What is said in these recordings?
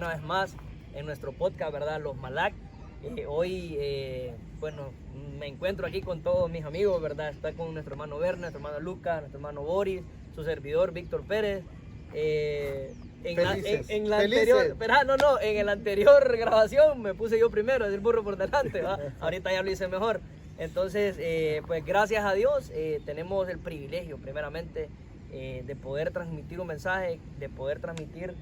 una vez más en nuestro podcast, ¿verdad? Los Malak. Hoy, bueno, me encuentro aquí con todos mis amigos, ¿verdad? Está con nuestro hermano Werner, nuestro hermano Lucas, nuestro hermano Boris, su servidor Víctor Pérez. En el anterior grabación me puse yo primero, el burro por delante, ¿va? Ahorita ya lo hice mejor. Entonces, pues gracias a Dios tenemos el privilegio, primeramente, de poder transmitir un mensaje, de poder transmitir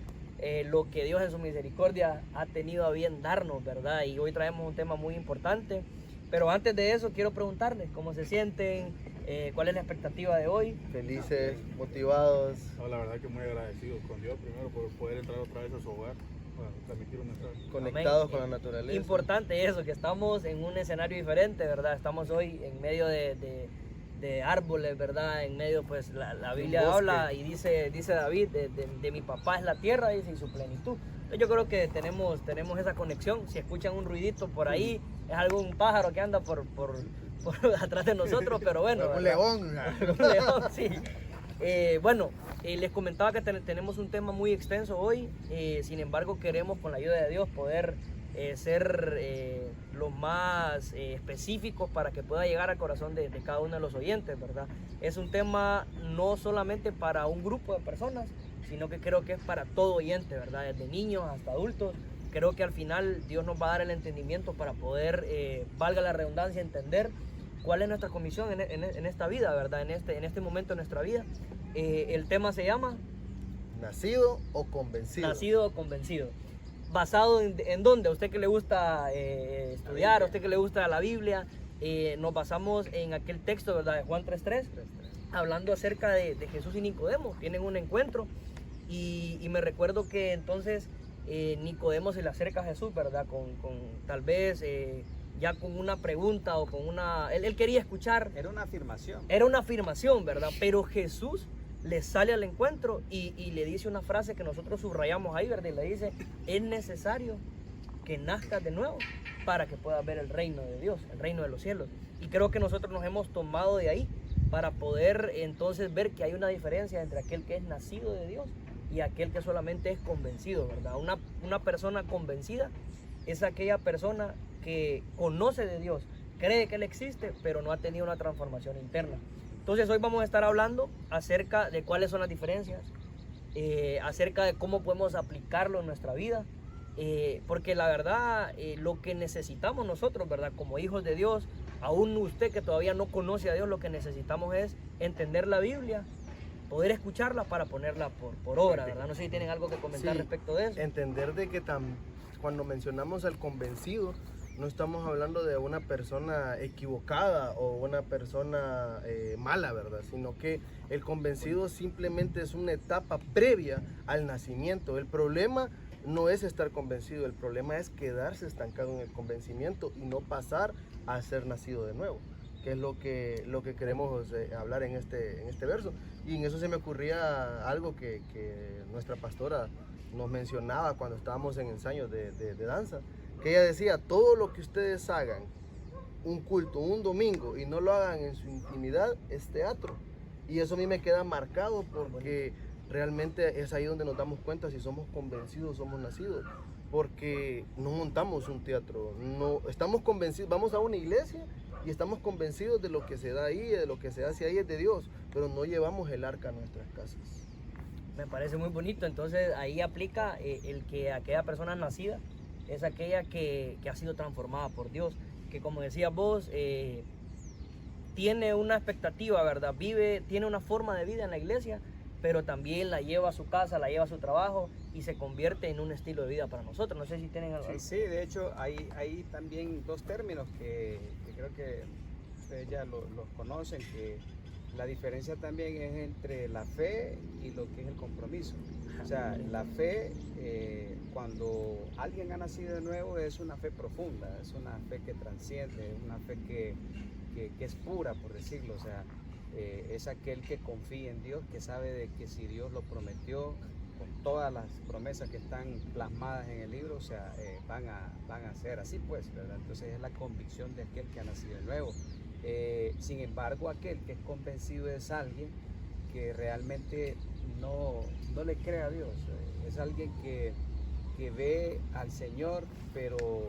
lo que Dios en su misericordia ha tenido a bien darnos, ¿verdad? Y hoy traemos un tema muy importante. Pero antes de eso, quiero preguntarles cómo se sienten, cuál es la expectativa de hoy. Felices, motivados. No, la verdad que muy agradecidos con Dios primero por poder entrar otra vez a su hogar para transmitir un mensaje. Conectados Amén. con la naturaleza. Importante eso, que estamos en un escenario diferente, ¿verdad? Estamos hoy en medio de árboles, ¿verdad? En medio, pues la Biblia habla y dice David, de mi papá es la tierra, dice, y su plenitud. Entonces yo creo que tenemos esa conexión. Si escuchan un ruidito por ahí, es algún pájaro que anda por atrás de nosotros, pero bueno. Un león. Un león, sí. Bueno, les comentaba que tenemos un tema muy extenso hoy, sin embargo queremos con la ayuda de Dios poder ser los más específicos para que pueda llegar al corazón de cada uno de los oyentes, ¿verdad? Es un tema no solamente para un grupo de personas, sino que creo que es para todo oyente, ¿verdad? Desde niños hasta adultos. Creo que al final Dios nos va a dar el entendimiento para poder, valga la redundancia, entender cuál es nuestra comisión en esta vida, ¿verdad? En este momento de nuestra vida. El tema se llama ¿Nacido o convencido? Nacido o convencido. ¿Basado en dónde? A usted que le gusta estudiar, a usted que le gusta la Biblia, nos basamos en aquel texto, ¿verdad? De Juan 3:3, hablando acerca de Jesús y Nicodemo. Tienen un encuentro y me recuerdo que entonces Nicodemo se le acerca a Jesús, ¿verdad? Con tal vez ya con una pregunta o con una... Él quería escuchar. Era una afirmación. Era una afirmación, ¿verdad? Pero Jesús le sale al encuentro y le dice una frase que nosotros subrayamos ahí, ¿verdad? Y le dice, es necesario que nazcas de nuevo para que puedas ver el reino de Dios, el reino de los cielos. Y creo que nosotros nos hemos tomado de ahí para poder entonces ver que hay una diferencia entre aquel que es nacido de Dios y aquel que solamente es convencido, ¿verdad? Una persona convencida es aquella persona que conoce de Dios, cree que Él existe, pero no ha tenido una transformación interna. Entonces hoy vamos a estar hablando acerca de cuáles son las diferencias, acerca de cómo podemos aplicarlo en nuestra vida, porque la verdad lo que necesitamos nosotros, ¿verdad? Como hijos de Dios, aún usted que todavía no conoce a Dios, lo que necesitamos es entender la Biblia, poder escucharla para ponerla por obra, ¿verdad? No sé si tienen algo que comentar respecto de eso. Entender de que cuando mencionamos al convencido, no estamos hablando de una persona equivocada o una persona mala, ¿verdad? Sino que el convencido simplemente es una etapa previa al nacimiento. El problema no es estar convencido, el problema es quedarse estancado en el convencimiento y no pasar a ser nacido de nuevo, que es lo que queremos hablar en este verso. Y en eso se me ocurría algo que nuestra pastora nos mencionaba cuando estábamos en ensayos de danza, que ella decía, todo lo que ustedes hagan, un culto, un domingo, y no lo hagan en su intimidad, es teatro. Y eso a mí me queda marcado porque realmente es ahí donde nos damos cuenta si somos convencidos, somos nacidos. Porque no montamos un teatro, no estamos convencidos, vamos a una iglesia y estamos convencidos de lo que se da ahí, de lo que se hace ahí es de Dios, pero no llevamos el arca a nuestras casas. Me parece muy bonito, entonces ahí aplica el que aquella persona nacida es aquella que ha sido transformada por Dios, que como decías vos, tiene una expectativa, ¿verdad? Tiene una forma de vida en la iglesia, pero también la lleva a su casa, la lleva a su trabajo y se convierte en un estilo de vida para nosotros. No sé si tienen algo. Sí, de hecho hay también dos términos que creo que ustedes ya los conocen, que la diferencia también es entre la fe y lo que es el compromiso. O sea, la fe, cuando alguien ha nacido de nuevo, es una fe profunda, es una fe que transciende, es una fe que es pura, por decirlo. O sea, es aquel que confía en Dios, que sabe de que si Dios lo prometió, con todas las promesas que están plasmadas en el libro, o sea, van a ser así, pues, ¿verdad? Entonces es la convicción de aquel que ha nacido de nuevo. Sin embargo, aquel que es convencido es alguien que realmente no le cree a Dios. Es alguien que que ve al Señor, pero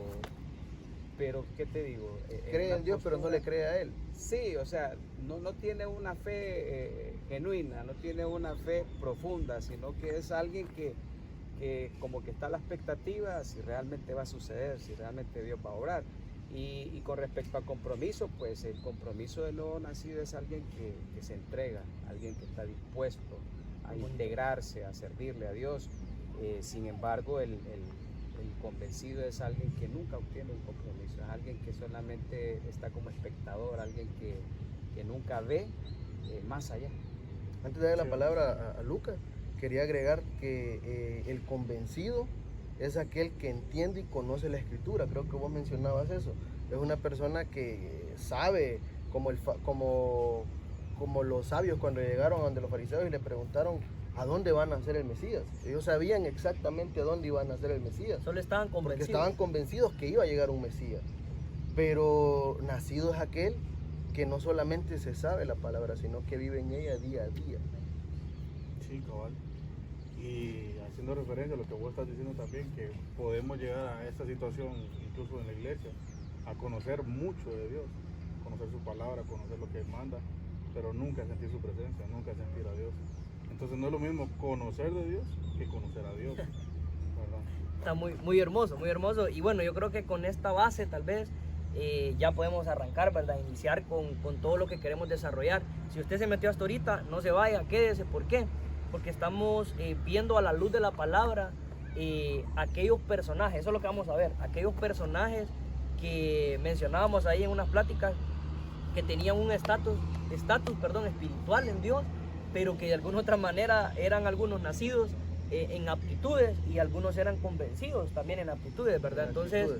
¿qué te digo? Cree una en Dios, pero no le cree a Él. Sí, o sea, no tiene una fe genuina, no tiene una fe profunda, sino que es alguien que como que está a la expectativa si realmente va a suceder, si realmente Dios va a obrar. Y con respecto al compromiso, pues el compromiso del nuevo nacido es alguien que se entrega, alguien que está dispuesto a integrarse, a servirle a Dios. Sin embargo, el convencido es alguien que nunca obtiene un compromiso, es alguien que solamente está como espectador, alguien que nunca ve más allá. Antes de dar la palabra a Lucas, quería agregar que el convencido es aquel que entiende y conoce la escritura. Creo que vos mencionabas eso. Es una persona que sabe, como los sabios cuando llegaron a donde los fariseos y le preguntaron a dónde van a nacer el Mesías. Ellos sabían exactamente a dónde iban a nacer el Mesías. Solo estaban Porque convencidos. estaban convencidos que iba a llegar un Mesías. Pero nacido es aquel que no solamente se sabe la palabra, sino que vive en ella día a día. Sí, cabal. Y haciendo referencia a lo que vos estás diciendo también, que podemos llegar a esta situación, incluso en la iglesia, a conocer mucho de Dios, conocer su palabra, conocer lo que Él manda, pero nunca sentir su presencia, nunca sentir a Dios. Entonces no es lo mismo conocer de Dios que conocer a Dios, ¿verdad? Está muy hermoso, muy hermoso. Y bueno, yo creo que con esta base tal vez ya podemos arrancar, ¿verdad? Iniciar con todo lo que queremos desarrollar. Si usted se metió hasta ahorita, no se vaya, quédese. ¿Por qué? Porque estamos viendo a la luz de la palabra aquellos personajes, eso es lo que vamos a ver, aquellos personajes que mencionábamos ahí en unas pláticas, que tenían un estatus espiritual en Dios, pero que de alguna otra manera eran algunos nacidos en aptitudes y algunos eran convencidos también en aptitudes, ¿verdad? Entonces,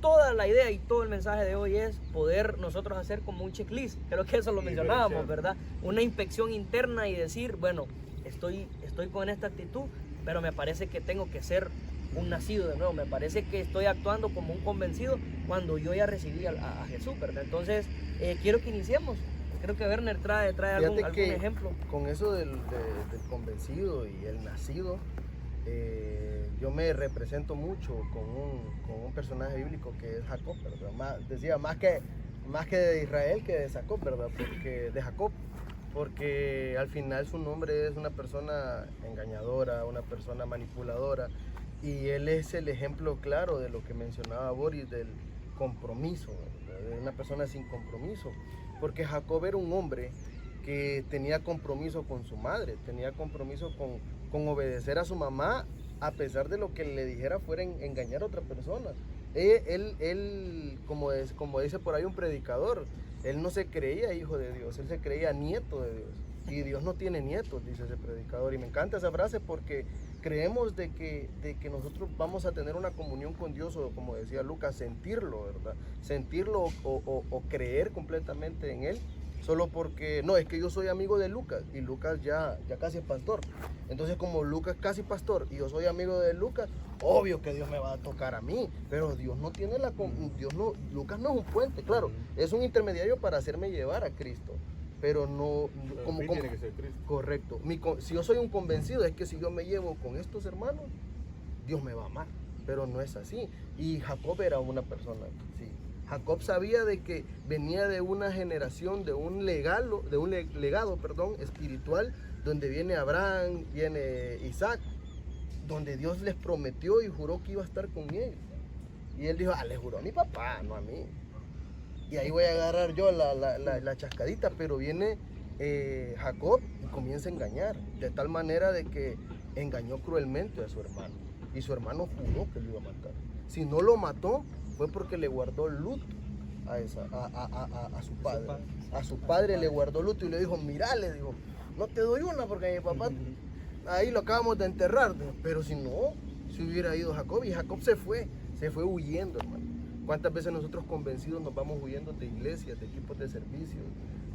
toda la idea y todo el mensaje de hoy es poder nosotros hacer como un checklist, creo que eso lo mencionábamos, ¿verdad? Una inspección interna y decir, bueno, estoy con esta actitud, pero me parece que tengo que ser un nacido de nuevo, me parece que estoy actuando como un convencido cuando yo ya recibí a Jesús, ¿verdad? Entonces, quiero que iniciemos. Creo que Werner trae algún ejemplo. Con eso del convencido y el nacido, yo me represento mucho con un personaje bíblico que es Jacob, ¿verdad? Decía más que de Israel que de Jacob, ¿verdad? Porque al final su nombre es una persona engañadora, una persona manipuladora, y él es el ejemplo claro de lo que mencionaba Boris, del compromiso, ¿verdad? De una persona sin compromiso, porque Jacob era un hombre que tenía compromiso con su madre, tenía compromiso con obedecer a su mamá, a pesar de lo que le dijera fuera engañar a otra persona. Él como dice por ahí un predicador, él no se creía hijo de Dios, él se creía nieto de Dios. Y Dios no tiene nietos, dice ese predicador. Y me encanta esa frase porque creemos de que nosotros vamos a tener una comunión con Dios, o como decía Lucas, sentirlo, ¿verdad? Sentirlo o creer completamente en Él. Solo porque, no, es que yo soy amigo de Lucas y Lucas ya casi es pastor. Entonces, como Lucas casi pastor y yo soy amigo de Lucas, obvio que Dios me va a tocar a mí. Pero Dios no tiene Lucas no es un puente, claro, es un intermediario para hacerme llevar a Cristo. Pero no, tiene que ser Cristo. Correcto. Si yo soy un convencido, es que si yo me llevo con estos hermanos, Dios me va a amar. Pero no es así. Y Jacob era una persona, sí. Jacob sabía de que venía de una generación, de un legado, espiritual, donde viene Abraham, viene Isaac, donde Dios les prometió y juró que iba a estar con ellos. Y él dijo, le juró a mi papá, no a mí. Y ahí voy a agarrar yo la chascadita, pero viene Jacob y comienza a engañar, de tal manera de que engañó cruelmente a su hermano. Y su hermano juró que lo iba a matar. Si no lo mató, fue porque le guardó luto a su padre. A su padre le guardó luto y le dijo, mira, le dijo, no te doy una porque mi papá, ahí lo acabamos de enterrar. Pero si no, si hubiera ido Jacob, y Jacob se fue huyendo, hermano. ¿Cuántas veces nosotros convencidos nos vamos huyendo de iglesias, de equipos de servicio,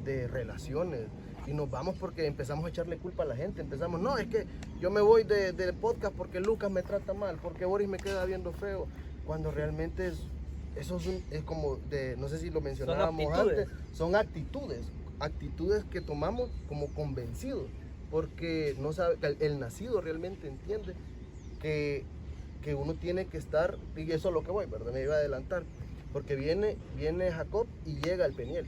de relaciones? Y nos vamos porque empezamos a echarle culpa a la gente. Empezamos, no, es que yo me voy del podcast porque Lucas me trata mal, porque Boris me queda viendo feo. Cuando realmente eso es como, no sé si lo mencionábamos antes, son actitudes que tomamos como convencidos, porque no sabe, el nacido realmente entiende que que uno tiene que estar, y eso es lo que voy, ¿verdad? Me iba a adelantar, porque viene Jacob y llega al Peniel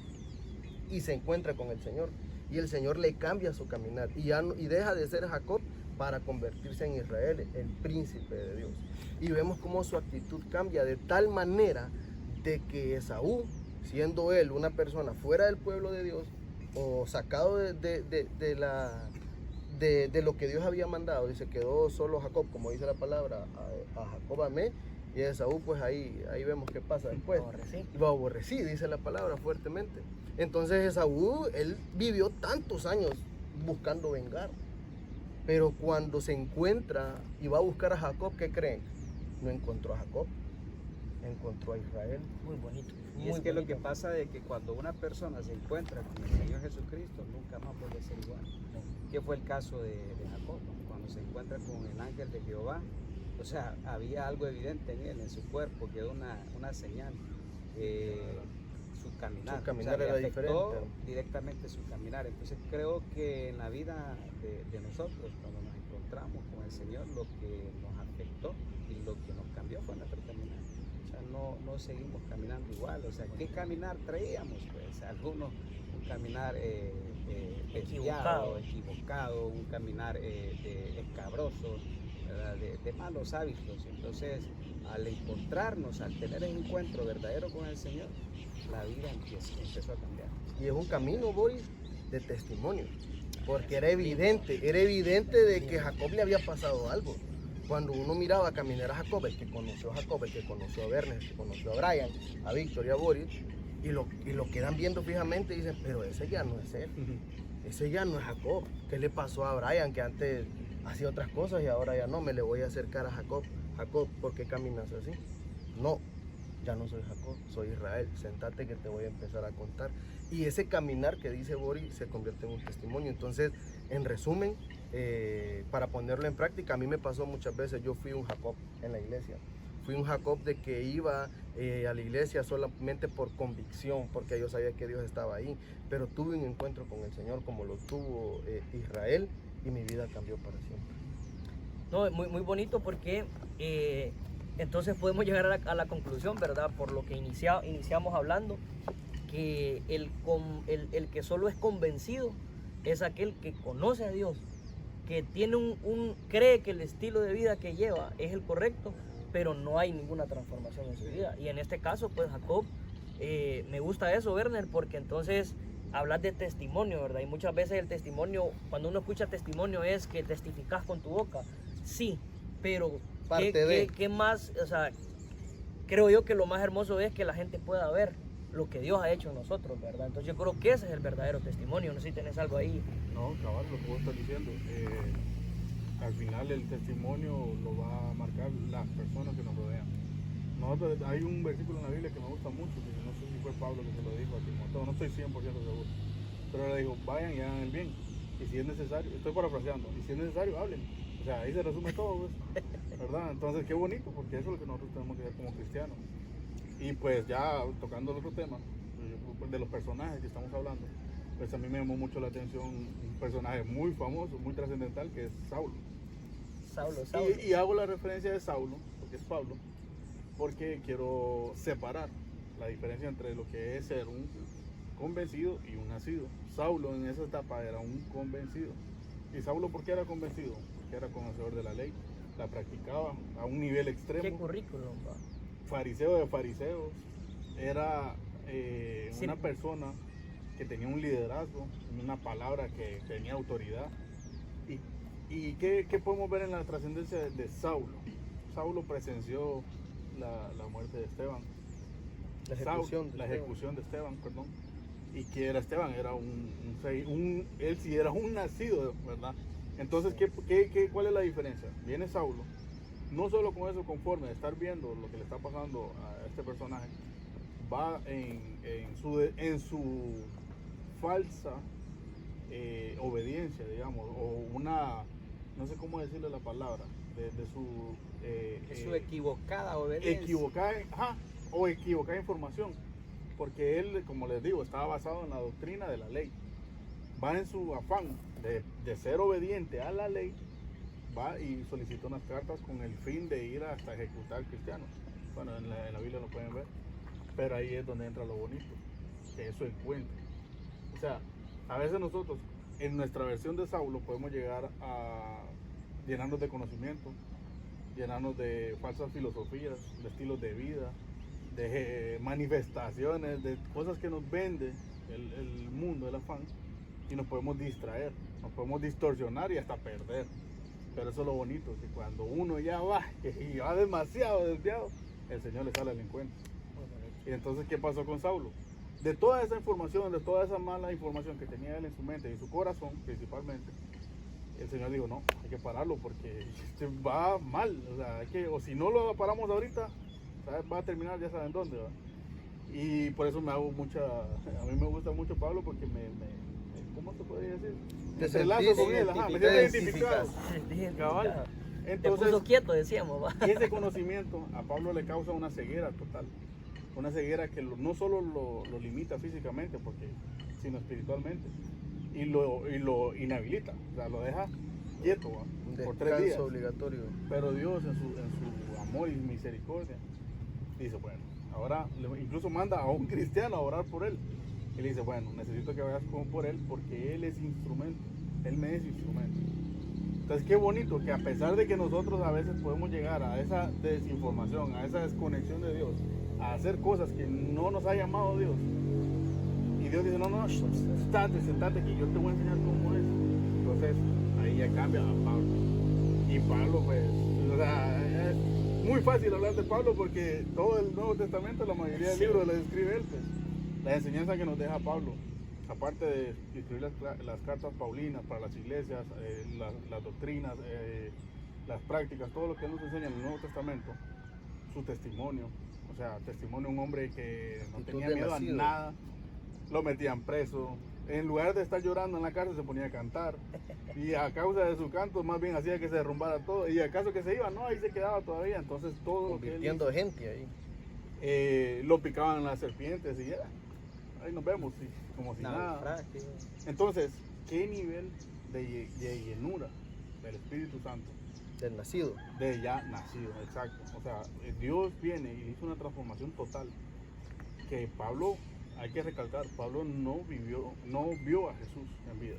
y se encuentra con el Señor, y el Señor le cambia su caminar y deja de ser Jacob para convertirse en Israel, el príncipe de Dios. Y vemos cómo su actitud cambia de tal manera de que Esaú, siendo él una persona fuera del pueblo de Dios o sacado de lo que Dios había mandado, y se quedó solo Jacob, como dice la palabra, a Jacob amé, y a Esaú, pues ahí vemos qué pasa después. Lo aborrecí, dice la palabra fuertemente. Entonces Esaú, él vivió tantos años buscando vengar, pero cuando se encuentra y va a buscar a Jacob, ¿qué creen? No encontró a Jacob, encontró a Israel. Muy bonito. Y es que lo que pasa es que cuando una persona se encuentra con el Señor Jesucristo, nunca más puede ser igual. Que fue el caso de Jacob, cuando se encuentra con el ángel de Jehová. O sea, había algo evidente en él, en su cuerpo, quedó una señal. Su caminar, Su caminar o sea, era le afectó diferente. directamente su caminar. Entonces creo que en la vida de nosotros, cuando nos encontramos con el Señor, lo que nos afectó y lo que nos cambió fue nuestro caminar. O sea, no seguimos caminando igual. O sea, ¿qué caminar traíamos? Pues algunos un caminar equivocado, un caminar escabroso, ¿verdad? De malos hábitos. Entonces, al encontrarnos, al tener el encuentro verdadero con el Señor, la vida empezó a cambiar. Y es un camino, Boris, de testimonio, porque era evidente de que Jacob le había pasado algo. Cuando uno miraba caminar a Jacob, el que conoció a Jacob, el que conoció a Bernes, el que conoció a Brian, a Víctor y a Boris, y lo quedan viendo fijamente y dicen, pero ese ya no es él, ese ya no es Jacob. ¿Qué le pasó a Brian, que antes hacía otras cosas y ahora ya no? Me le voy a acercar a Jacob. Jacob, ¿por qué caminas así? No, ya no soy Jacob, soy Israel. Sentate que te voy a empezar a contar. Y ese caminar que dice Boris se convierte en un testimonio. Entonces, en resumen, para ponerlo en práctica, a mí me pasó muchas veces, yo fui un Jacob en la iglesia. Fui un Jacob de que iba a la iglesia solamente por convicción, porque yo sabía que Dios estaba ahí. Pero tuve un encuentro con el Señor como lo tuvo Israel, y mi vida cambió para siempre. No, muy bonito porque entonces podemos llegar a la conclusión, ¿verdad? Por lo que iniciamos hablando, que el que solo es convencido es aquel que conoce a Dios, que tiene cree que el estilo de vida que lleva es el correcto, pero no hay ninguna transformación en su vida. Y en este caso, pues Jacob, me gusta eso, Werner, porque entonces hablas de testimonio, ¿verdad? Y muchas veces el testimonio, cuando uno escucha testimonio, es que testificas con tu boca. Sí, pero ¿qué más? O sea, creo yo que lo más hermoso es que la gente pueda ver lo que Dios ha hecho en nosotros, ¿verdad? Entonces yo creo que ese es el verdadero testimonio. No sé si tenés algo ahí. No, cabal, lo que vos estás diciendo. Al final el testimonio lo va a marcar las personas que nos rodean. Hay un versículo en la Biblia que me gusta mucho, que no sé si fue Pablo que se lo dijo a Timoteo, no estoy 100% seguro, pero le dijo, vayan y hagan el bien, y si es necesario, estoy parafraseando, y si es necesario, hablen. O sea, ahí se resume todo, pues, ¿verdad? Entonces, qué bonito, porque eso es lo que nosotros tenemos que hacer como cristianos. Y pues ya tocando el otro tema, de los personajes que estamos hablando, pues a mí me llamó mucho la atención un personaje muy famoso, muy trascendental, que es Saulo. Saulo. Y hago la referencia de Saulo, porque es Pablo, porque quiero separar la diferencia entre lo que es ser un convencido y un nacido. Saulo en esa etapa era un convencido. ¿Y Saulo por qué era convencido? Porque era conocedor de la ley, la practicaba a un nivel extremo. ¿Qué currículum, va? Fariseo de fariseos, era una persona que tenía un liderazgo, una palabra que tenía autoridad. ¿Y qué podemos ver en la trascendencia de Saulo? Saulo presenció la muerte de Esteban. La ejecución de Esteban, perdón. ¿Y que era Esteban? Era él sí era un nacido, ¿verdad? Entonces, ¿cuál es la diferencia? Viene Saulo, no solo con eso conforme de estar viendo lo que le está pasando a este personaje, va en su falsa obediencia, digamos, o una, no sé cómo decirle la palabra, de su equivocada obediencia. Equivocada información, porque él, como les digo, estaba basado en la doctrina de la ley. Va en su afán de ser obediente a la ley, va y solicita unas cartas con el fin de ir hasta ejecutar cristianos. Bueno, en la Biblia lo pueden ver, pero ahí es donde entra lo bonito, que eso encuentra. O sea, a veces nosotros, en nuestra versión de Saulo, podemos llegar a llenarnos de conocimiento, llenarnos de falsas filosofías, de estilos de vida, de manifestaciones, de cosas que nos vende el mundo, el afán, y nos podemos distraer, nos podemos distorsionar y hasta perder. Pero eso es lo bonito, que cuando uno ya va y va demasiado desviado, el Señor le sale al encuentro. Y entonces, ¿qué pasó con Saulo? De toda esa información, de toda esa mala información que tenía él en su mente y en su corazón principalmente, el Señor dijo, no, hay que pararlo porque va mal, o sea, o si no lo paramos ahorita, ¿sabes? Va a terminar ya saben dónde, ¿verdad? Y por eso a mí me gusta mucho Pablo porque ¿cómo se podría decir? Me relazo con él, me siento identificado. Cabal. Te Entonces, puso quieto, decíamos, va. y ese conocimiento a Pablo le causa una ceguera total, una ceguera que no solo lo limita físicamente, sino espiritualmente, y lo inhabilita, o sea, lo deja quieto, ¿va? Por 3 días. Obligatorio. Pero Dios en su amor y misericordia dice, bueno, ahora incluso manda a un cristiano a orar por él. Y le dice, bueno, necesito que vayas por él porque él es instrumento, él me es instrumento. Entonces qué bonito que a pesar de que nosotros a veces podemos llegar a esa desinformación, a esa desconexión de Dios, a hacer cosas que no nos ha llamado Dios, y Dios dice, no, sentate que yo te voy a enseñar cómo es. Entonces ahí ya cambia a Pablo. Y Pablo pues, o sea, es muy fácil hablar de Pablo porque todo el Nuevo Testamento, la mayoría del libro lo describe él, pues. La enseñanza que nos deja Pablo, aparte de escribir las cartas paulinas para las iglesias, las doctrinas, las prácticas, todo lo que él nos enseña en el Nuevo Testamento, su testimonio, o sea, testimonio de un hombre que no tenía miedo a nada, lo metían preso, en lugar de estar llorando en la cárcel se ponía a cantar, y a causa de su canto más bien hacía que se derrumbara todo, y acaso que se iba, no, ahí se quedaba todavía, entonces todo lo que él hizo, gente ahí. lo picaban las serpientes y ya. Ahí nos vemos, sí, como si nada. Entonces, ¿qué nivel de llenura del Espíritu Santo? Del nacido. De ya nacido, exacto. O sea, Dios viene y hizo una transformación total. Que Pablo, hay que recalcar, Pablo no vio a Jesús en vida.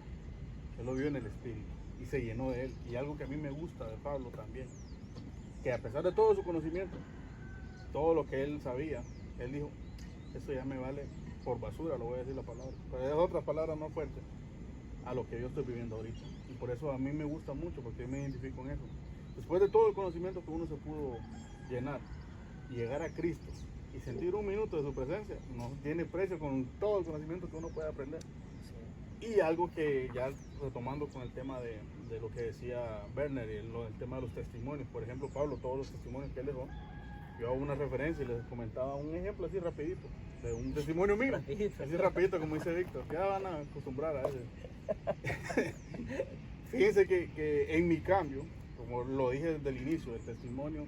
Él lo vio en el Espíritu y se llenó de él. Y algo que a mí me gusta de Pablo también, que a pesar de todo su conocimiento, todo lo que él sabía, él dijo, eso ya me vale por basura, lo voy a decir la palabra, pero es otra palabra más fuerte a lo que yo estoy viviendo ahorita, y por eso a mí me gusta mucho, porque yo me identifico con eso. Después de todo el conocimiento que uno se pudo llenar y llegar a Cristo y sentir un minuto de su presencia, no tiene precio con todo el conocimiento que uno puede aprender. Y algo que ya retomando con el tema de lo que decía Werner, el tema de los testimonios, por ejemplo Pablo, todos los testimonios que él dejó, yo hago una referencia y les comentaba un ejemplo así rapidito, de un testimonio mío, así rapidito como dice Víctor, ya van a acostumbrar a ese. Fíjense que en mi cambio, como lo dije desde el inicio, el testimonio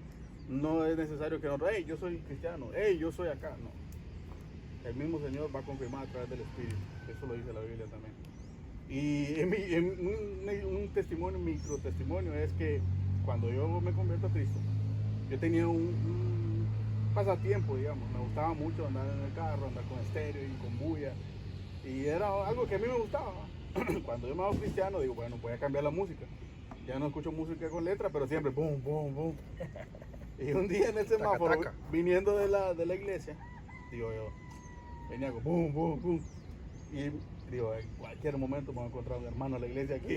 no es necesario que nosotros, hey, yo soy cristiano, hey, yo soy acá, no. El mismo Señor va a confirmar a través del Espíritu, eso lo dice la Biblia también. Y un testimonio, micro testimonio, es que cuando yo me convierto a Cristo, yo tenía un pasatiempo, digamos, me gustaba mucho andar en el carro, andar con estéreo y con bulla, y era algo que a mí me gustaba. Cuando yo me hago cristiano, digo, bueno, voy a cambiar la música, ya no escucho música con letra, pero siempre boom, boom, boom. Y un día en el semáforo, viniendo de la iglesia, digo yo, venía con boom, boom, boom, y digo, en cualquier momento me voy a encontrar a un hermano en la iglesia aquí.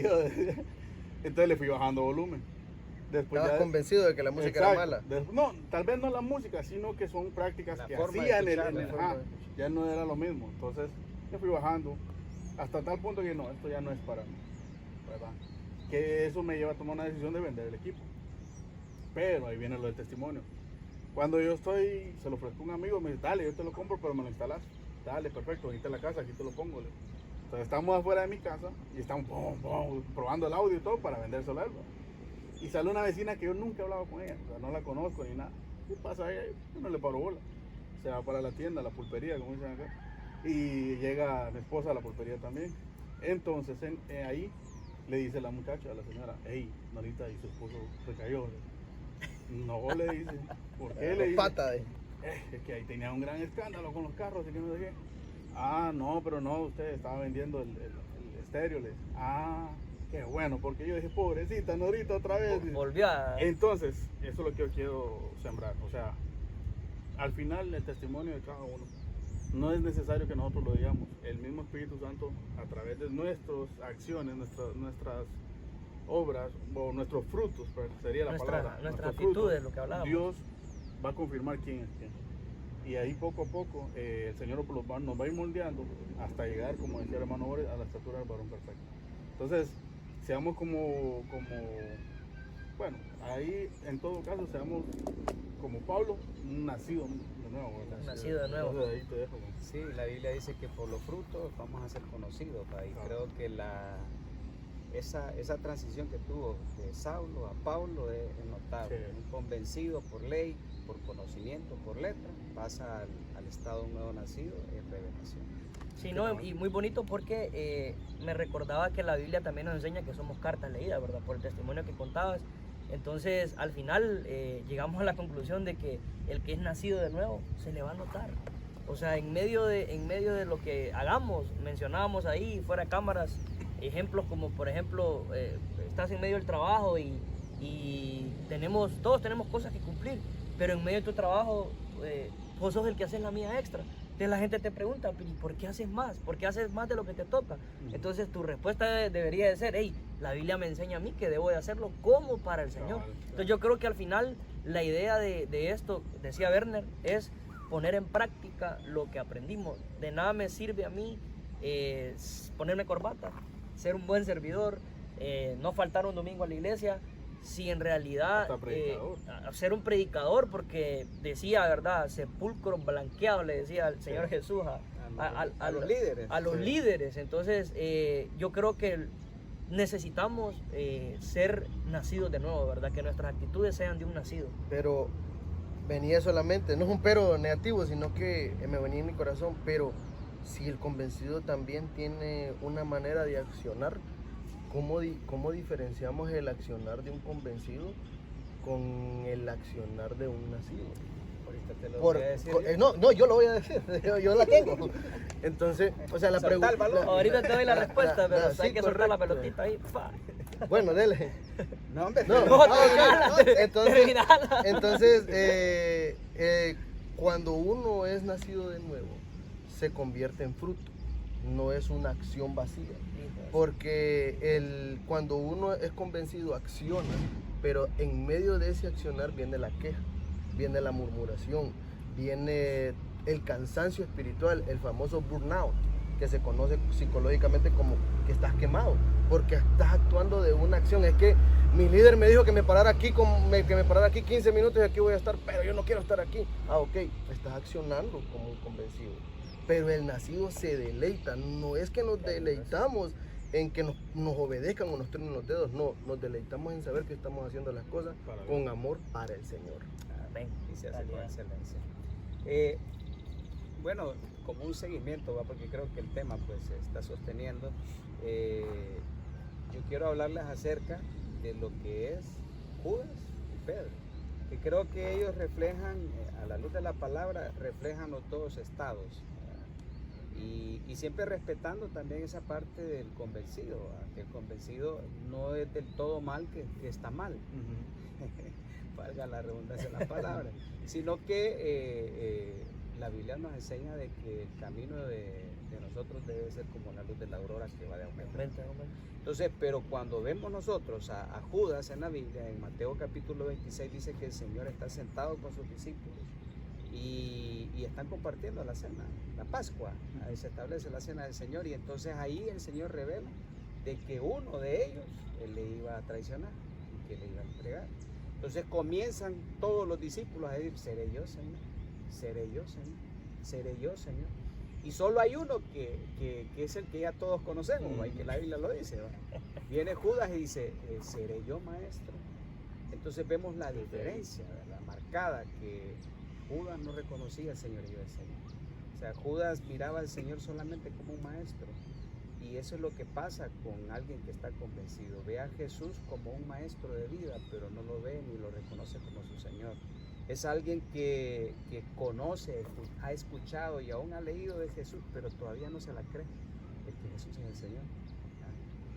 Entonces le fui bajando volumen. ¿Estabas convencido de que la música era mala? No, tal vez no la música, sino que son prácticas que hacían ya no era lo mismo. Entonces me fui bajando hasta tal punto que no, esto ya no es para mí, ¿verdad? Que eso me lleva a tomar una decisión de vender el equipo. Pero ahí viene lo del testimonio. Cuando yo se lo ofrezco a un amigo, me dice, dale, yo te lo compro, pero me lo instalas. Dale, perfecto, venite a la casa, aquí te lo pongo. Entonces estamos afuera de mi casa y estamos probando el audio y todo para vendérselo a él. Y sale una vecina que yo nunca he hablado con ella, o sea, no la conozco ni nada. ¿Qué pasa ahí? Yo no le paro bola. Se va para la tienda, la pulpería, como dicen acá. Y llega mi esposa a la pulpería también. Entonces ahí le dice la muchacha a la señora, hey, Norita, y su esposo se cayó. No, le dice, ¿por qué? Le dice, Pata de... es que ahí tenía un gran escándalo con los carros, y que no sé qué. Ah, no, pero no, usted estaba vendiendo el estéreo. Le dice, ah, qué bueno, porque yo dije, pobrecita Norita otra vez. Volvió a... Entonces, eso es lo que yo quiero sembrar. O sea, al final el testimonio de cada uno. No es necesario que nosotros lo digamos. El mismo Espíritu Santo, a través de nuestras acciones, nuestras obras o nuestros frutos, pues, sería la palabra. Nuestras nuestros frutos, actitudes, lo que hablábamos. Dios va a confirmar quién es quién. Y ahí poco a poco el Señor nos va a ir moldeando hasta llegar, como decía el hermano Boris, a la estatura del varón perfecto. Entonces, seamos bueno, ahí en todo caso seamos como Pablo, nacido de nuevo. ¿verdad? Nacido de nuevo. Entonces, ahí te dejo. Sí, la Biblia dice que por los frutos vamos a ser conocidos, ¿va? Y creo que esa transición que tuvo de Saulo a Pablo es notable. Sí. Un convencido por ley, por conocimiento, por letra, pasa al estado de un nuevo nacido en revelación. Sí, no, y muy bonito porque me recordaba que la Biblia también nos enseña que somos cartas leídas, ¿verdad? Por el testimonio que contabas. Entonces, al final llegamos a la conclusión de que el que es nacido de nuevo se le va a notar. O sea, en medio de lo que hagamos, mencionábamos ahí, fuera de cámaras, ejemplos como, por ejemplo, estás en medio del trabajo y todos tenemos cosas que cumplir, pero en medio de tu trabajo, vos sos el que haces la mía extra. Entonces la gente te pregunta, ¿y por qué haces más? ¿Por qué haces más de lo que te toca? Entonces tu respuesta debería de ser, hey, la Biblia me enseña a mí que debo de hacerlo como para el Señor. Entonces yo creo que al final la idea de esto, decía Werner, es poner en práctica lo que aprendimos. De nada me sirve a mí ponerme corbata, ser un buen servidor, no faltar un domingo a la iglesia, si en realidad ser un predicador, porque decía, ¿verdad? Sepulcro blanqueado, le decía al Señor Jesús a los líderes. A los líderes. Entonces, yo creo que necesitamos ser nacidos de nuevo, ¿verdad? Que nuestras actitudes sean de un nacido. Pero venía solamente, no es un pero negativo, sino que me venía en mi corazón, pero si el convencido también tiene una manera de accionar, ¿cómo diferenciamos el accionar de un convencido con el accionar de un nacido? Ahorita te lo voy a decir. No, yo lo voy a decir, yo la tengo. Entonces, o sea, la pregunta... Ahorita te doy la respuesta, pero sí, hay que soltar la correcto. pelotita ahí. ¡Pa! Bueno, dele. No, hombre. Entonces, cuando uno es nacido de nuevo, se convierte en fruto, no es una acción vacía. Porque cuando uno es convencido, acciona, pero en medio de ese accionar viene la queja, viene la murmuración, viene el cansancio espiritual, el famoso burnout, que se conoce psicológicamente como que estás quemado, porque estás actuando de una acción. Es que mi líder me dijo que me parara aquí, que me parara aquí 15 minutos y aquí voy a estar, pero yo no quiero estar aquí. Ah, ok, estás accionando como un convencido. Pero el nacido se deleita, no es que nos deleitamos en que nos obedezcan o nos truenen los dedos, no, nos deleitamos en saber que estamos haciendo las cosas con amor para el Señor. Amén. Y se hace con excelencia. Bueno, como un seguimiento, ¿va? Porque creo que el tema pues se está sosteniendo, yo quiero hablarles acerca de lo que es Judas y Pedro, que creo que ellos reflejan, a la luz de la palabra, reflejan los dos estados. Y siempre respetando también esa parte del convencido, que el convencido no es del todo mal que está mal, valga la redundancia de la palabra, sino que la Biblia nos enseña de que el camino de nosotros debe ser como la luz de la aurora que va de aumento. Entonces, pero cuando vemos nosotros a Judas en la Biblia, en Mateo capítulo 26 dice que el Señor está sentado con sus discípulos y están compartiendo la cena, la Pascua. Ahí se establece la cena del Señor, y entonces ahí el Señor revela de que uno de ellos él le iba a traicionar y que le iba a entregar. Entonces comienzan todos los discípulos a decir: seré yo, Señor, seré yo, Señor, seré yo, Señor. Y solo hay uno que es el que ya todos conocemos, y que la Biblia lo dice, ¿va? Viene Judas y dice: seré yo, maestro. Entonces vemos la diferencia, ¿verdad? Marcada, que Judas no reconocía al señorío del Señor. O sea, Judas miraba al Señor solamente como un maestro, Y eso es lo que pasa con alguien que está convencido. Ve a Jesús como un maestro de vida, pero no lo ve ni lo reconoce como su Señor. Es alguien que conoce, ha escuchado y aún ha leído de Jesús, pero todavía no se la cree, de que Jesús es el Señor.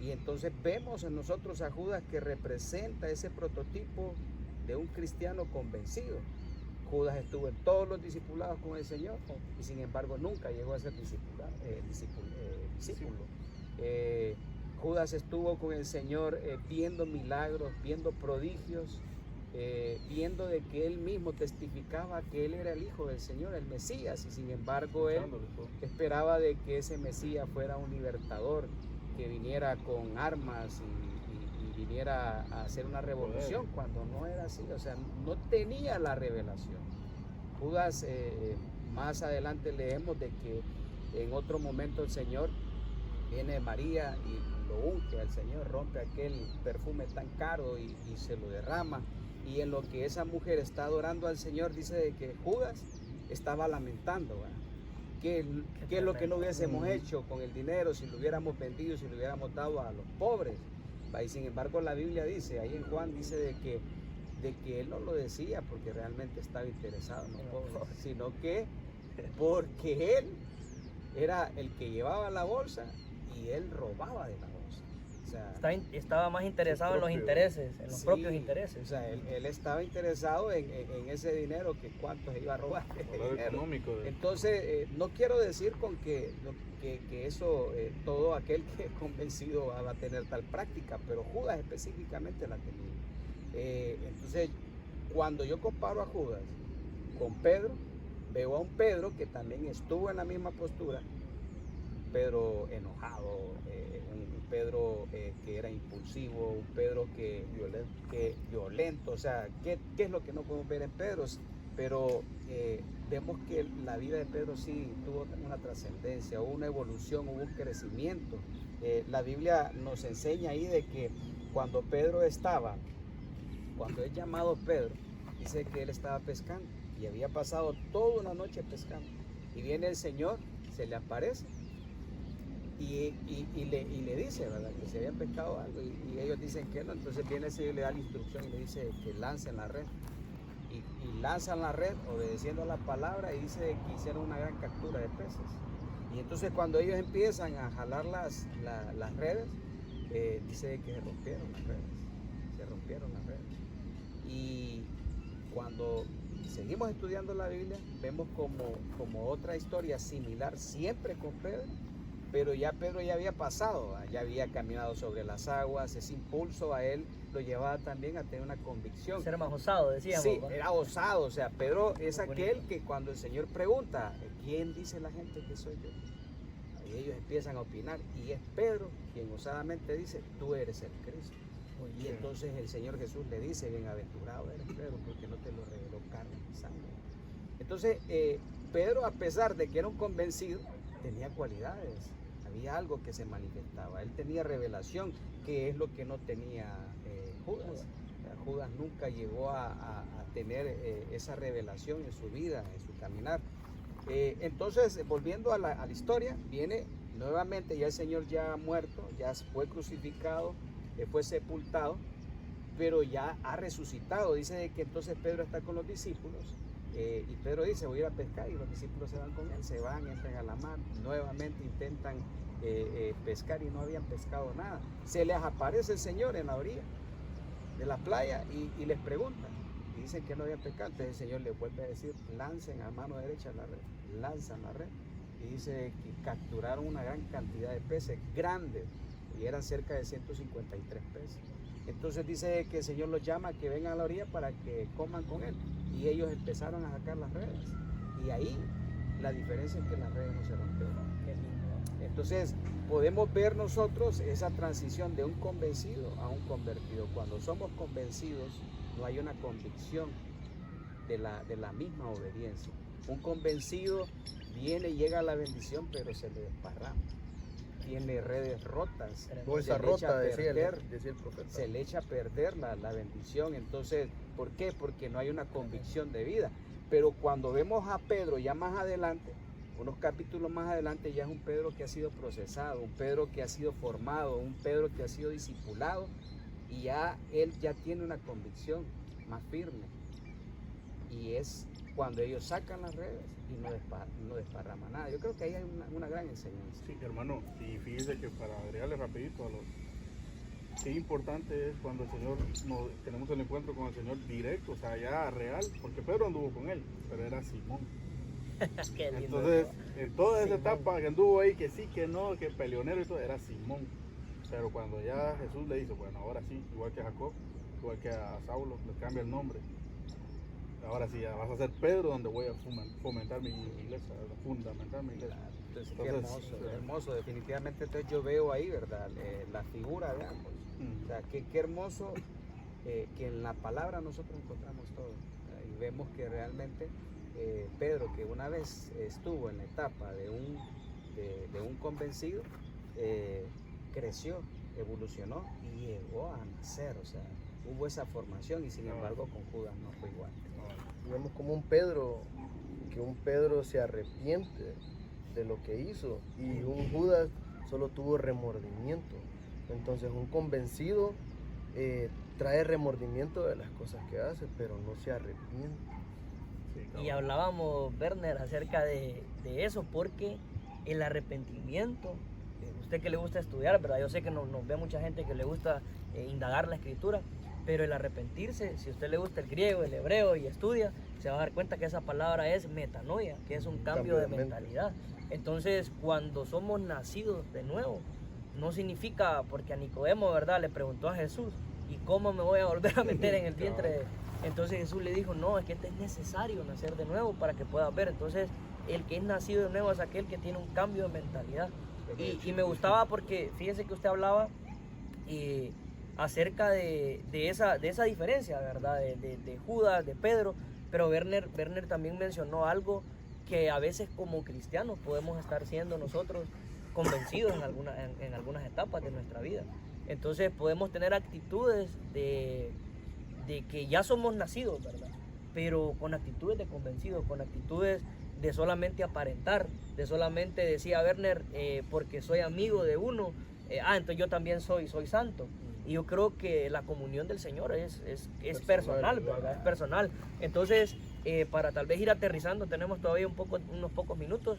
Y entonces vemos en nosotros a Judas, que representa ese prototipo de un cristiano convencido. Judas estuvo en todos los discipulados con el Señor y sin embargo nunca llegó a ser discípulo. Judas estuvo con el Señor viendo milagros, viendo prodigios, viendo de que él mismo testificaba que él era el Hijo del Señor, el Mesías, y sin embargo él esperaba de que ese Mesías fuera un libertador, que viniera con armas y viniera a hacer una revolución, cuando no era así, o sea, no tenía la revelación. Judas, más adelante leemos de que en otro momento el Señor viene María y lo unge al Señor, rompe aquel perfume tan caro y se lo derrama, y en lo que esa mujer está adorando al Señor, dice de que Judas estaba lamentando, ¿verdad? ¿Qué es lo que no hubiésemos hecho con el dinero si lo hubiéramos vendido, si lo hubiéramos dado a los pobres? Y sin embargo la Biblia dice, ahí en Juan dice de que él no lo decía porque realmente estaba interesado en los pobres, sino que porque él era el que llevaba la bolsa y él robaba de la bolsa. O sea, estaba más interesado en los intereses, en los propios intereses. O sea, él estaba interesado en ese dinero, que cuánto se iba a robar. Económico. Entonces, no quiero decir con que eso, todo aquel que es convencido va a tener tal práctica, pero Judas específicamente la tenía. Entonces, cuando yo comparo a Judas con Pedro, veo a un Pedro que también estuvo en la misma postura, Pedro enojado, un Pedro que era impulsivo, un Pedro que violento. O sea, ¿qué es lo que no podemos ver en Pedro? Pero vemos que la vida de Pedro sí tuvo una trascendencia, hubo una evolución, hubo un crecimiento. La Biblia nos enseña ahí de que cuando es llamado Pedro, dice que él estaba pescando y había pasado toda una noche pescando. Y viene el Señor, se le aparece y le dice, ¿verdad?, que se había pescado algo, y ellos dicen que no. Entonces viene el Señor y le da la instrucción y le dice que lancen la red. Y lanzan la red obedeciendo a la palabra, y dice que hicieron una gran captura de peces. Y entonces cuando ellos empiezan a jalar las redes, dice que se rompieron las redes. Y cuando seguimos estudiando la Biblia, vemos como otra historia similar siempre con Pedro, pero ya Pedro ya había pasado, ya había caminado sobre las aguas. Ese impulso a él lo llevaba también a tener una convicción. Ser más osado, decíamos. Sí, ¿no? era osado. O sea, Pedro es aquel que cuando el Señor pregunta, ¿quién dice la gente que soy yo?, y ellos empiezan a opinar, y es Pedro quien osadamente dice, tú eres el Cristo. Y entonces el Señor Jesús le dice, bienaventurado eres Pedro, porque no te lo reveló carne ni sangre. Entonces Pedro, a pesar de que era un convencido, tenía cualidades, había algo que se manifestaba, él tenía revelación, que es lo que no tenía Judas. Judas nunca llegó a tener esa revelación en su vida, en su caminar. Entonces, volviendo a la historia, viene nuevamente ya el Señor ya muerto, ya fue crucificado, fue sepultado, pero ya ha resucitado. Dice que entonces Pedro está con los discípulos, y Pedro dice, voy a ir a pescar, y los discípulos se van con él, se van, entran a la mar, nuevamente intentan pescar y no habían pescado nada. Se les aparece el Señor en la orilla de la playa y les pregunta, y dicen que no habían pescado. Entonces el Señor les vuelve a decir, lancen a mano derecha la red, lanzan la red, y dice que capturaron una gran cantidad de peces grandes, y eran cerca de 153 peces. Entonces dice que el Señor los llama a que vengan a la orilla para que coman con él, y ellos empezaron a sacar las redes, y ahí la diferencia es que las redes no se rompieron. Entonces podemos ver nosotros esa transición de un convencido a un convertido. Cuando somos convencidos no hay una convicción de la misma obediencia. Un convencido viene y llega a la bendición, pero se le desparrama, tiene redes rotas, Bolsa rota, decía el profeta. se le echa a perder la bendición. Entonces, ¿por qué? Porque no hay una convicción de vida. Pero cuando vemos a Pedro ya más adelante, unos capítulos más adelante ya es un Pedro que ha sido procesado, un Pedro que ha sido formado, un Pedro que ha sido discipulado, y ya él ya tiene una convicción más firme, y es cuando ellos sacan las redes y no desparraman nada. Yo creo que ahí hay una gran enseñanza. Sí, hermano, y fíjese que para agregarle rapidito a los... Qué importante es cuando el Señor, tenemos el encuentro con el Señor directo, o sea, ya real, porque Pedro anduvo con él, pero era Simón. Qué lindo. Entonces, en toda esa Simón. etapa que anduvo ahí, que sí, que no, que peleonero y todo, era Simón. Pero cuando ya Jesús le dice, bueno, ahora sí, igual que a Jacob, igual que a Saulo, le cambia el nombre. Ahora sí, ya vas a ser Pedro, donde voy a fomentar mi iglesia, fundamentar mi iglesia. Entonces, Entonces, qué hermoso, definitivamente. Entonces yo veo ahí, ¿verdad? La figura de ambos. O sea, qué hermoso que en la palabra nosotros encontramos todo. Y vemos que realmente Pedro, que una vez estuvo en la etapa de un convencido, creció, evolucionó y llegó a nacer. O sea, hubo esa formación, y sin embargo con Judas no fue igual. Vemos como un Pedro se arrepiente de lo que hizo, y un Judas solo tuvo remordimiento. Entonces un convencido trae remordimiento de las cosas que hace, pero no se arrepiente. Sí, Y hablábamos, Werner, acerca de eso, porque el arrepentimiento, usted que le gusta estudiar, ¿verdad? Yo sé que nos ve mucha gente que le gusta indagar la escritura, pero el arrepentirse, si a usted le gusta el griego, el hebreo y estudia, se va a dar cuenta que esa palabra es metanoia, que es un cambio de mente. mentalidad. Entonces, cuando somos nacidos de nuevo, no significa, porque a Nicodemo, ¿verdad?, le preguntó a Jesús, ¿y cómo me voy a volver a meter en el vientre de...? Entonces Jesús le dijo, no, es que es necesario nacer de nuevo para que puedas ver. Entonces, el que es nacido de nuevo es aquel que tiene un cambio de mentalidad. Y me gustaba porque, fíjese que usted hablaba acerca de esa diferencia, ¿verdad?, de Judas, de Pedro, pero Werner también mencionó algo que a veces como cristianos podemos estar siendo nosotros convencidos en algunas etapas de nuestra vida. Entonces podemos tener actitudes de que ya somos nacidos, ¿verdad?, pero con actitudes de convencidos, con actitudes de solamente aparentar, de solamente, decía Werner, porque soy amigo de uno, entonces yo también soy santo. Y yo creo que la comunión del Señor es personal, ¿verdad? Es personal. Entonces, para tal vez ir aterrizando, tenemos todavía unos pocos minutos.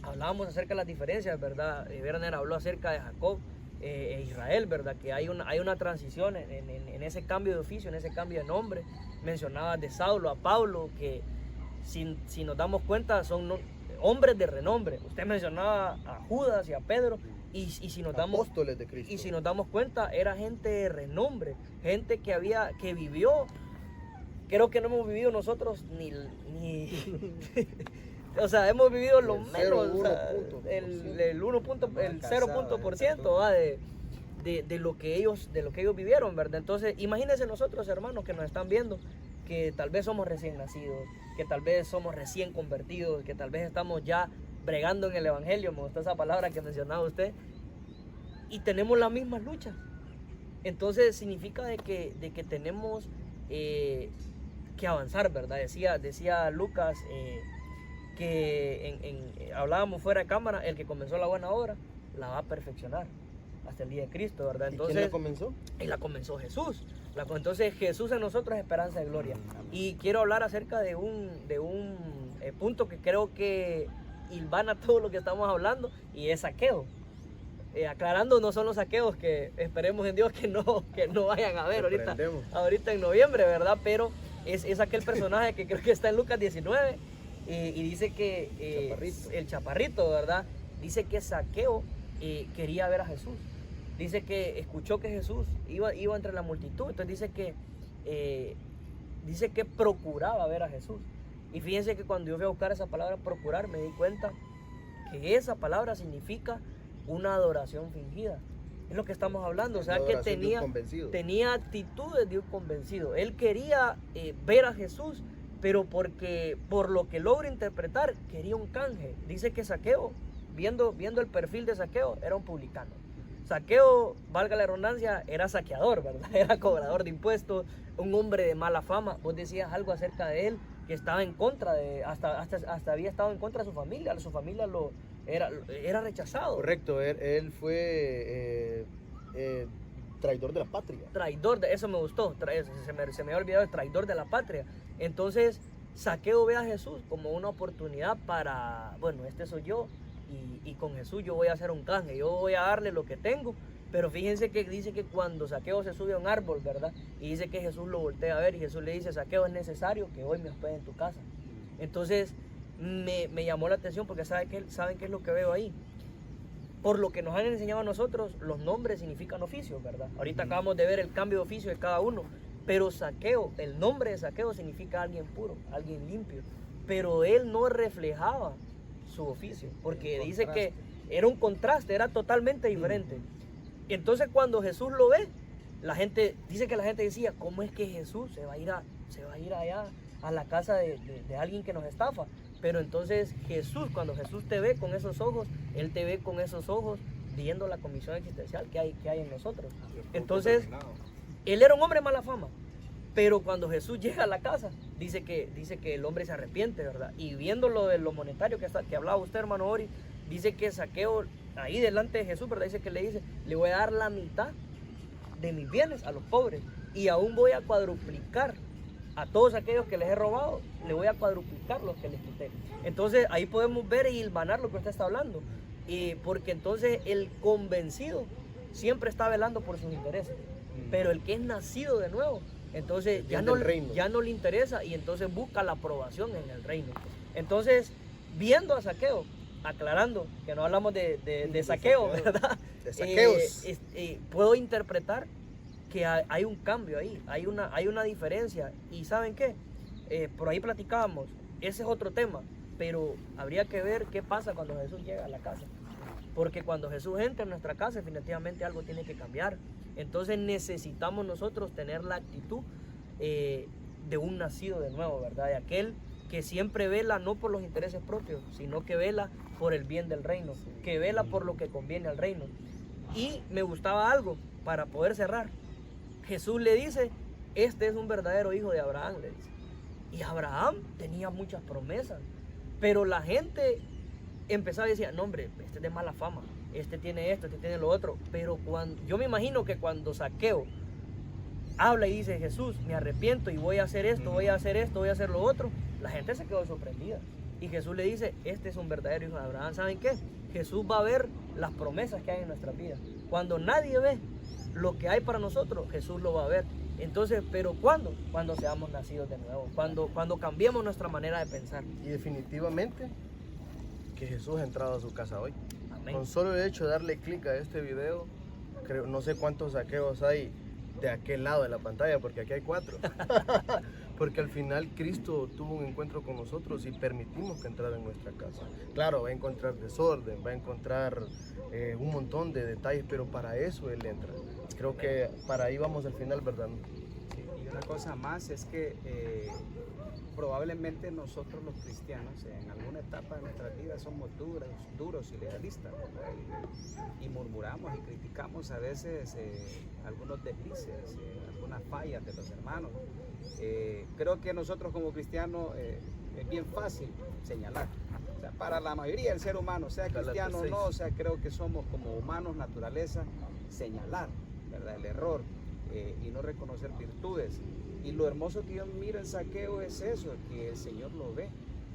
Hablábamos acerca de las diferencias, ¿verdad? Werner habló acerca de Jacob e Israel, ¿verdad? Que hay una transición en ese cambio de oficio, en ese cambio de nombre. Mencionaba de Saulo a Pablo, que si nos damos cuenta son hombres de renombre. Usted mencionaba a Judas y a Pedro. Y si nos damos, apóstoles de Cristo. Y si nos damos cuenta, era gente de renombre, gente que vivió. Creo que no hemos vivido nosotros ni o sea, hemos vivido lo menos, o sea, el 0% de lo que ellos vivieron, ¿verdad? Entonces, imagínense nosotros, hermanos, que nos están viendo, que tal vez somos recién nacidos, que tal vez somos recién convertidos, que tal vez estamos ya bregando en el evangelio, me gustó esa palabra que mencionaba usted, y tenemos las mismas luchas. Entonces significa de que tenemos que avanzar, ¿verdad? Decía Lucas que hablábamos fuera de cámara, el que comenzó la buena obra la va a perfeccionar hasta el día de Cristo, ¿verdad? Entonces, ¿y quién la comenzó? Y la comenzó Jesús. Entonces Jesús en nosotros es esperanza de gloria. Y quiero hablar acerca de un punto que creo que hilvana todo lo que estamos hablando, y es saqueo. Aclarando, no son los saqueos que esperemos en Dios que no vayan a ver ahorita en noviembre, ¿verdad? Pero es aquel personaje que creo que está en Lucas 19 y dice que el chaparrito, ¿verdad? Dice que Saqueo quería ver a Jesús. Dice que escuchó que Jesús iba entre la multitud. Entonces dice que procuraba ver a Jesús. Y fíjense que cuando yo fui a buscar esa palabra procurar, me di cuenta que esa palabra significa una adoración fingida. Es lo que estamos hablando. O sea, que tenía actitudes de un convencido. Él quería ver a Jesús, pero por lo que logro interpretar, quería un canje. Dice que Saqueo, viendo el perfil de Saqueo, era un publicano. Saqueo, valga la redundancia, era saqueador, ¿verdad? Era cobrador de impuestos, un hombre de mala fama. Vos decías algo acerca de él, que estaba en contra de, hasta había estado en contra de su familia era rechazado. Correcto, él fue traidor de la patria. Eso me gustó, se me había olvidado el traidor de la patria. Entonces, Zaqueo ve a Jesús como una oportunidad para, bueno, este soy yo, y con Jesús yo voy a hacer un canje, yo voy a darle lo que tengo. Pero fíjense que dice que cuando Zaqueo se sube a un árbol, ¿verdad? Y dice que Jesús lo voltea a ver y Jesús le dice: Zaqueo, es necesario que hoy me hospede en tu casa. Entonces me llamó la atención porque saben qué es lo que veo ahí. Por lo que nos han enseñado a nosotros, los nombres significan oficios, ¿verdad? Ahorita acabamos de ver el cambio de oficio de cada uno. Pero Zaqueo, el nombre de Zaqueo significa alguien puro, alguien limpio. Pero él no reflejaba su oficio, porque dice que era un contraste, era totalmente diferente. Entonces cuando Jesús lo ve, dice que la gente decía: ¿cómo es que Jesús se va a ir allá a la casa de alguien que nos estafa? Pero entonces Jesús, cuando Jesús te ve con esos ojos, Él te ve con esos ojos viendo la comisión existencial que hay en nosotros. Entonces, Él era un hombre de mala fama, pero cuando Jesús llega a la casa, dice que el hombre se arrepiente, ¿verdad? Y viendo lo de lo monetario que hablaba usted, hermano Ori, dice que Zaqueo, ahí delante de Jesús, ¿verdad? Dice que le voy a dar la mitad de mis bienes a los pobres y aún voy a cuadruplicar a todos aquellos que les he robado, le voy a cuadruplicar los que les quité. Entonces ahí podemos ver y hilvanar lo que usted está hablando, porque entonces el convencido siempre está velando por sus intereses, pero el que es nacido de nuevo, entonces ya no le interesa y entonces busca la aprobación en el reino. Entonces, viendo a Zaqueo, aclarando que no hablamos de Zaqueo, ¿verdad? De Zaqueos. Puedo interpretar que hay un cambio ahí, hay una diferencia. Y ¿saben qué? Por ahí platicábamos, ese es otro tema, pero habría que ver qué pasa cuando Jesús llega a la casa. Porque cuando Jesús entra en nuestra casa, definitivamente algo tiene que cambiar. Entonces necesitamos nosotros tener la actitud de un nacido de nuevo, ¿verdad? De aquel que siempre vela no por los intereses propios, sino que vela por el bien del reino, que vela por lo que conviene al reino. Y me gustaba algo para poder cerrar. Jesús le dice: este es un verdadero hijo de Abraham, le dice. Y Abraham tenía muchas promesas, pero la gente empezaba a decir: no, hombre, este es de mala fama, este tiene esto, este tiene lo otro. Pero yo me imagino que cuando Zaqueo habla y dice: Jesús, me arrepiento y voy a hacer esto, voy a hacer esto, voy a hacer lo otro, la gente se quedó sorprendida. Y Jesús le dice: este es un verdadero hijo de Abraham. ¿Saben qué? Jesús va a ver las promesas que hay en nuestra vida. Cuando nadie ve lo que hay para nosotros, Jesús lo va a ver. Entonces, ¿pero cuándo? Cuando seamos nacidos de nuevo, cuando cambiemos nuestra manera de pensar. Y definitivamente que Jesús ha entrado a su casa hoy. Amén. Con solo el hecho de darle clic a este video, no sé cuántos Zaqueos hay de aquel lado de la pantalla, porque aquí hay 4. Porque al final Cristo tuvo un encuentro con nosotros y permitimos que entrara en nuestra casa. Claro, va a encontrar desorden, va a encontrar un montón de detalles, pero para eso Él entra. Creo que para ahí vamos al final, ¿verdad? Sí, y una cosa más es que probablemente nosotros los cristianos en alguna etapa de nuestra vida somos duros y legalistas, ¿verdad? Y murmuramos y criticamos a veces algunos deslices, algunas fallas de los hermanos. Creo que nosotros como cristianos es bien fácil señalar. O sea, para la mayoría del ser humano, sea cristiano o no, o sea, creo que somos como humanos, naturaleza, señalar, ¿verdad?, el error y no reconocer virtudes. Y lo hermoso que yo miro en Zaqueo es eso, que el Señor lo ve,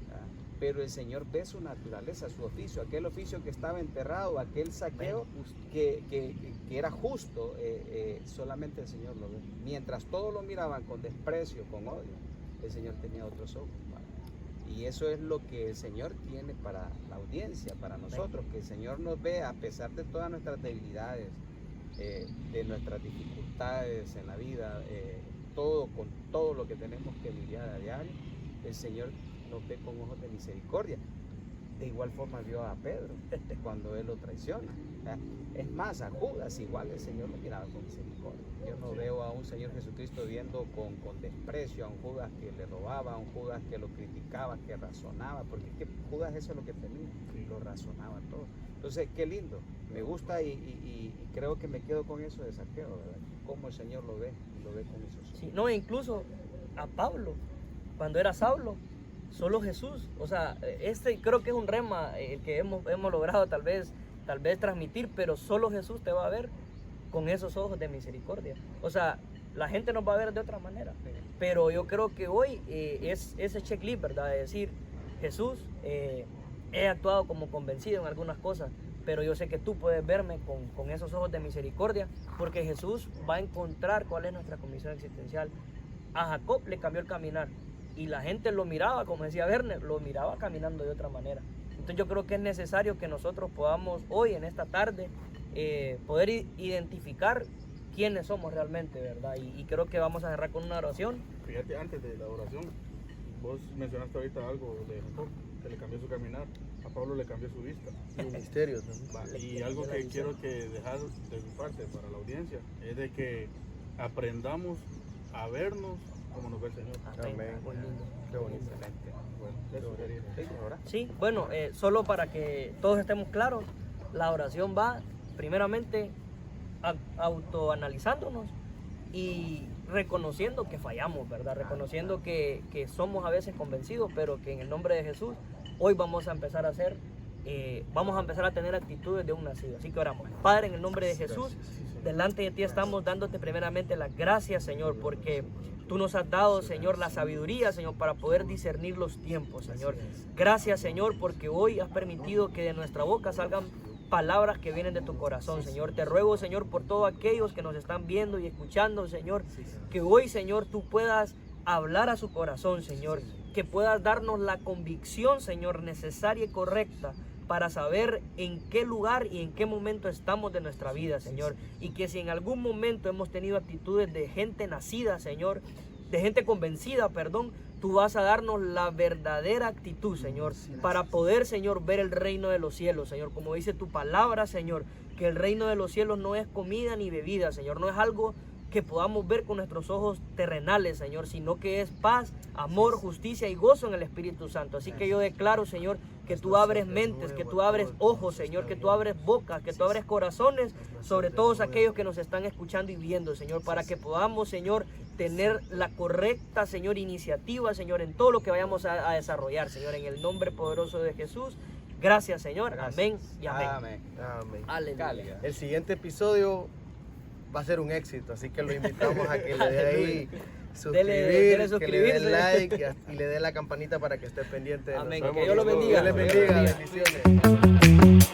¿verdad? Pero el Señor ve su naturaleza, su oficio, aquel oficio que estaba enterrado, aquel Zaqueo que era justo, solamente el Señor lo ve. Mientras todos lo miraban con desprecio, con odio, el Señor tenía otros ojos, ¿verdad? Y eso es lo que el Señor tiene para la audiencia, para nosotros, que el Señor nos ve a pesar de todas nuestras debilidades, de nuestras dificultades en la vida, con todo lo que tenemos que lidiar a diario, el Señor nos ve con ojos de misericordia. De igual forma vio a Pedro cuando él lo traiciona. Es más, a Judas igual el Señor lo miraba con misericordia. Yo no veo a un Señor Jesucristo viendo con desprecio a un Judas que le robaba, a un Judas que lo criticaba, que razonaba, porque es que Judas eso es lo que tenía, lo razonaba todo. Entonces, qué lindo, me gusta y creo que me quedo con eso de Zaqueo, ¿verdad? Cómo el Señor lo ve, y lo ve con esos ojos. Sí, no, incluso a Pablo cuando era Saulo, solo Jesús. O sea, creo que es un rema que hemos logrado tal vez transmitir, pero solo Jesús te va a ver con esos ojos de misericordia. O sea, la gente nos va a ver de otra manera, pero yo creo que hoy es ese checklist, ¿verdad? De decir, Jesús, he actuado como convencido en algunas cosas, pero yo sé que tú puedes verme con esos ojos de misericordia, porque Jesús va a encontrar cuál es nuestra comisión existencial. A Jacob le cambió el caminar y la gente lo miraba, como decía Werner, lo miraba caminando de otra manera. Entonces yo creo que es necesario que nosotros podamos hoy, en esta tarde, poder identificar quiénes somos realmente, ¿verdad? Y creo que vamos a cerrar con una oración. Fíjate, antes de la oración, vos mencionaste ahorita algo de Jacob, que le cambió su caminar, a Pablo le cambió su vista. Ministerios. Y algo que quiero que dejar de mi parte para la audiencia es de que aprendamos a vernos como nos ve el Señor. Amén. Muy lindo. Qué bonito. Excelente. Bueno, eso sería. Sí, ahora. Sí, bueno, solo para que todos estemos claros, la oración va primeramente autoanalizándonos y reconociendo que fallamos, ¿verdad? Reconociendo que somos a veces convencidos, pero que en el nombre de Jesús hoy vamos a empezar a tener actitudes de un nacido. Así que oramos. Padre, en el nombre de Jesús, delante de ti estamos dándote primeramente las gracias, Señor, porque tú nos has dado, Señor, la sabiduría, Señor, para poder discernir los tiempos, Señor. Gracias, Señor, porque hoy has permitido que de nuestra boca salgan palabras que vienen de tu corazón, Señor. Te ruego, Señor, por todos aquellos que nos están viendo y escuchando, Señor, que hoy, Señor, tú puedas hablar a su corazón, Señor, que puedas darnos la convicción, Señor, necesaria y correcta para saber en qué lugar y en qué momento estamos de nuestra vida, Señor. Y que si en algún momento hemos tenido actitudes de gente nacida, Señor, de gente convencida, perdón, tú vas a darnos la verdadera actitud, Señor, para poder, Señor, ver el reino de los cielos, Señor. Como dice tu palabra, Señor, que el reino de los cielos no es comida ni bebida, Señor, no es algo que podamos ver con nuestros ojos terrenales, Señor, sino que es paz, amor, justicia y gozo en el Espíritu Santo. Así que yo declaro, Señor, que tú abres mentes, que tú abres ojos, Señor, que tú abres bocas, que tú abres corazones sobre todos aquellos que nos están escuchando y viendo, Señor, para que podamos, Señor, tener la correcta, Señor, iniciativa, Señor, en todo lo que vayamos a desarrollar, Señor, en el nombre poderoso de Jesús. Gracias, Señor. Gracias. Amén y amén. Amén. Amén. Aleluya. El siguiente episodio va a ser un éxito, así que lo invitamos a que le dé ahí suscribir, Dele que le dé suscribirse. like y le dé la campanita para que esté pendiente de Amén. nosotros. Que Dios lo bendiga. Dios les bendiga. Bendiciones.